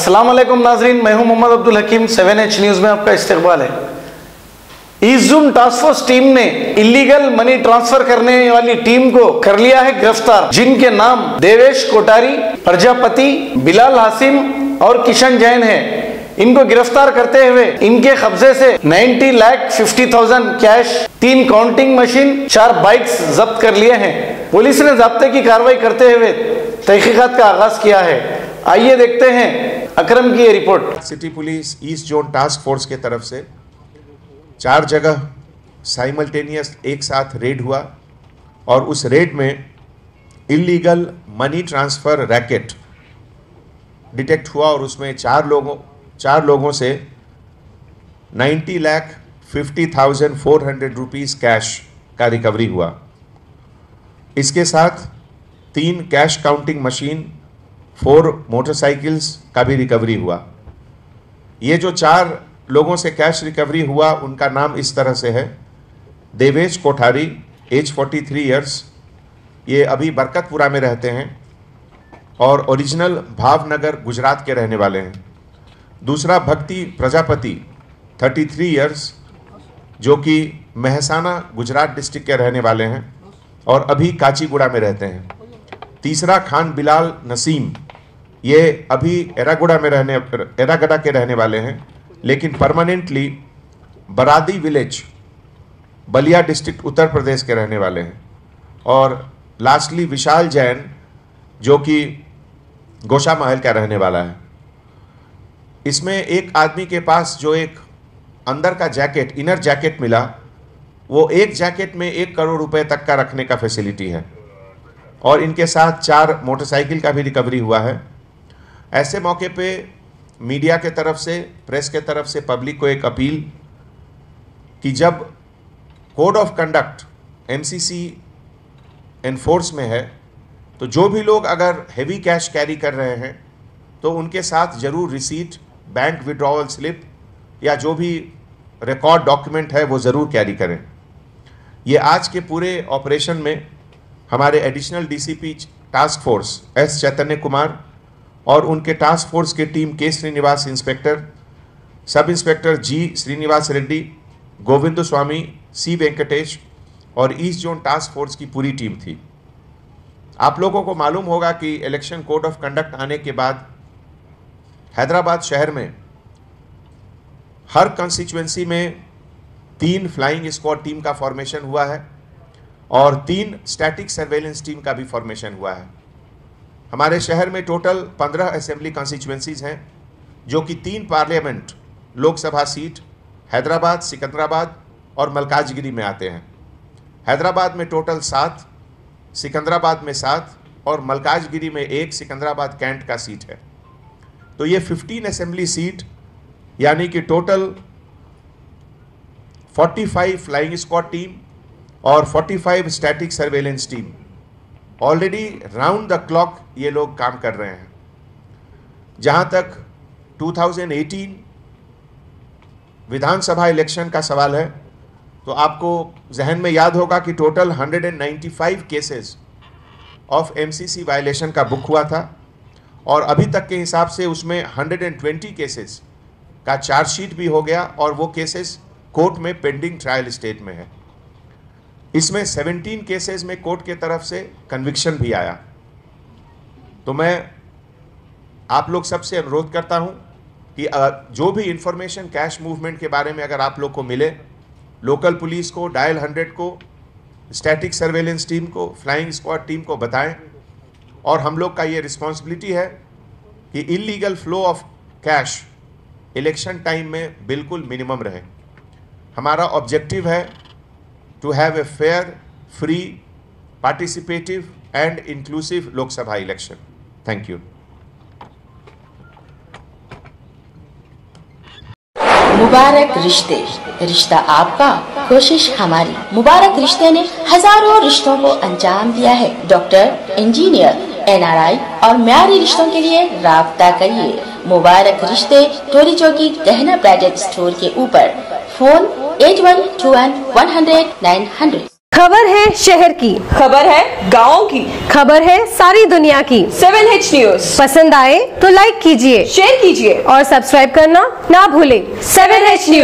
अस्सलाम वालेकुम नाजरीन, मैं हूं मोहम्मद अब्दुल हकीम। 7H न्यूज में आपका इस्तकबाल है। East zone task force team ने इलीगल मनी ट्रांसफर करने वाली टीम को कर लिया है गिरफ्तार, जिनके नाम देवेश कोठारी, प्रजापति, बिलाल हासिम और किशन जैन है। इनको गिरफ्तार करते हुए इनके कब्जे से 90,50,000 कैश, 3 काउंटिंग मशीन, 4 बाइक्स जब्त कर लिए हैं। पुलिस ने जब्ते की कार्रवाई करते हुए तहकीकात का आगाज किया है। आइए देखते हैं अकरम की ये report. City police east zone task force के तरफ से 4 जगह साइमल्टेनियस एक साथ रेड हुआ और उस रेड में illegal money transfer racket detect हुआ और उसमें 4 लोगों से 90,50,400 रुपीज़ कैश का रिकवरी हुआ। इसके साथ 3 कैश काउंटिंग मशीन, 4 मोटरसाइकिल्स का भी रिकवरी हुआ। ये जो 4 लोगों से कैश रिकवरी हुआ उनका नाम इस तरह से है। देवेश कोठारी, एज 43 ईयर्स, ये अभी बरकतपुरा में रहते हैं और ओरिजिनल भावनगर गुजरात के रहने वाले हैं। दूसरा भक्ति प्रजापति, 33 ईयर्स, जो कि महसाना गुजरात डिस्ट्रिक्ट के रहने वाले हैं और अभी काचीगुड़ा में रहते हैं। तीसरा खान बिलाल नसीम, ये अभी एरागड़ा के रहने वाले हैं लेकिन permanently बरादी village, Ballia district, Uttar Pradesh के रहने वाले हैं। और लास्टली विशाल जैन, जो कि गोशा महल का रहने वाला है। इसमें एक आदमी के पास जो एक अंदर का जैकेट, इनर जैकेट मिला, वो एक जैकेट में 1 करोड़ रुपए तक का रखने का फैसिलिटी है और इनके साथ 4 मोटरसाइकिल का भी रिकवरी हुआ है। ऐसे मौके पे मीडिया के तरफ से, प्रेस के तरफ से पब्लिक को एक अपील कि जब code of conduct MCC enforce में है तो जो भी लोग अगर हेवी कैश कैरी कर रहे हैं तो उनके साथ ज़रूर रिसीट, बैंक विड्रॉवल स्लिप या जो भी रिकॉर्ड डॉक्यूमेंट है वो ज़रूर कैरी करें। ये आज के पूरे ऑपरेशन में हमारे additional DCP task force S Chaitanya Kumar और उनके टास्क फोर्स के team K Srinivas inspector, sub inspector G Srinivas Reddy, Govind Swamy, C Venkatesh और ईस्ट जोन टास्क फोर्स की पूरी टीम थी। आप लोगों को मालूम होगा कि इलेक्शन कोड ऑफ कंडक्ट आने के बाद हैदराबाद शहर में हर कंस्टिट्यूएंसी में 3 फ्लाइंग स्क्वाड टीम का फॉर्मेशन हुआ है और 3 स्टैटिक सर्वेलेंस टीम का भी फॉर्मेशन हुआ है। हमारे शहर में टोटल 15 असेंबली कॉन्स्टिट्यूएंसीज हैं, जो कि 3 पार्लियामेंट लोकसभा सीट हैदराबाद, सिकंदराबाद और मलकाजगिरी में आते हैं। हैदराबाद में टोटल 7, सिकंदराबाद में 7 और मलकाजगिरी में 1 सिकंदराबाद कैंट का सीट है। तो ये 15 असेंबली सीट यानी कि टोटल 45 फ्लाइंग स्क्वाड टीम और 45 static surveillance team, already round the clock ये लोग काम कर रहे हैं। जहां तक 2018 विधानसभा इलेक्शन का सवाल है तो आपको जहन में याद होगा कि total 195 cases of MCC violation का बुक हुआ था और अभी तक के हिसाब से उसमें 120 केसेस का चार्जशीट भी हो गया और वो केसेस कोर्ट में पेंडिंग ट्रायल स्टेट में है। इसमें 17 केसेस में कोर्ट के तरफ से कन्विक्शन भी आया। तो मैं आप लोग सबसे अनुरोध करता हूं कि जो भी इंफॉर्मेशन कैश मूवमेंट के बारे में अगर आप लोग को मिले, लोकल पुलिस को, डायल 100 को, स्टैटिक सर्वेलेंस टीम को, फ्लाइंग स्क्वाड टीम को बताएं। और हम लोग का ये रिस्पॉन्सिबिलिटी है कि illegal flow of cash election time में बिल्कुल मिनिमम रहे। हमारा ऑब्जेक्टिव है to have a fair, free, participative and inclusive Lok Sabha election. Thank you. मुबारक रिश्ते, रिश्ता आपका, कोशिश हमारी। मुबारक रिश्ते ने हजारों रिश्तों को अंजाम दिया है। डॉक्टर, इंजीनियर, NRI और म्यारी रिश्तों के लिए राब्ता करिए। मुबारक रिश्ते, टोली चौकी, गहना ब्राइडल स्टोर के ऊपर। फोन 8121 100 900। खबर है शहर की, खबर है गाँव की, खबर है सारी दुनिया की। 7H न्यूज पसंद आए तो लाइक कीजिए, शेयर कीजिए और सब्सक्राइब करना ना भूले। 7H news.